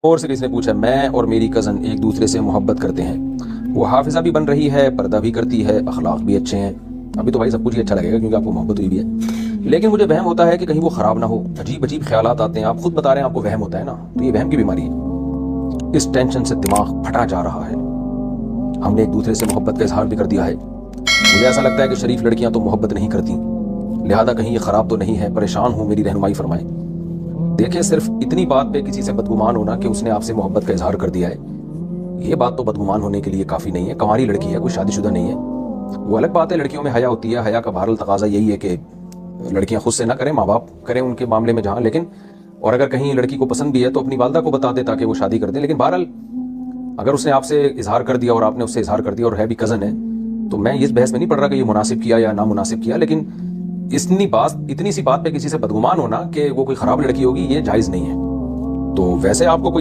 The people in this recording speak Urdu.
اور سے کسی نے پوچھا میں اور میری کزن ایک دوسرے سے محبت کرتے ہیں، وہ حافظہ بھی بن رہی ہے، پردہ بھی کرتی ہے، اخلاق بھی اچھے ہیں۔ ابھی تو بھائی سب کچھ ہی اچھا لگے گا کیونکہ آپ کو محبت ہوئی بھی ہے، لیکن مجھے وہم ہوتا ہے کہ کہیں وہ خراب نہ ہو، عجیب عجیب خیالات آتے ہیں۔ آپ خود بتا رہے ہیں آپ کو وہم ہوتا ہے نا، تو یہ وہم کی بیماری ہے۔ اس ٹینشن سے دماغ پھٹا جا رہا ہے۔ ہم نے ایک دوسرے سے محبت کا اظہار بھی کر دیا ہے۔ مجھے ایسا لگتا ہے کہ شریف لڑکیاں تو محبت نہیں کرتی، لہذا کہیں یہ خراب تو نہیں ہے، پریشان ہوں، میری رہنمائی فرمائیں۔ دیکھیں صرف اتنی بات پہ کسی سے بدگمان ہونا کہ اس نے آپ سے محبت کا اظہار کر دیا ہے، یہ بات تو بدگمان ہونے کے لیے کافی نہیں ہے۔ کنواری لڑکی ہے، کوئی شادی شدہ نہیں ہے۔ وہ الگ بات ہے لڑکیوں میں حیا ہوتی ہے، حیا کا بہرحال تقاضا یہی ہے کہ لڑکیاں خود سے نہ کریں، ماں باپ کریں ان کے معاملے میں جہاں، لیکن اور اگر کہیں لڑکی کو پسند بھی ہے تو اپنی والدہ کو بتا دے تاکہ وہ شادی کر دیں۔ لیکن بہرحال اگر اس نے آپ سے اظہار کر دیا اور آپ نے اس سے اظہار کر دیا اور ہے بھی کزن ہے، تو میں اس بحث میں نہیں پڑھ رہا کہ یہ مناسب کیا یا نامناسب کیا، لیکن اتنی سی بات پہ کسی سے بدگمان ہونا کہ وہ کوئی خراب لڑکی ہوگی، یہ جائز نہیں ہے۔ تو ویسے آپ کو کوئی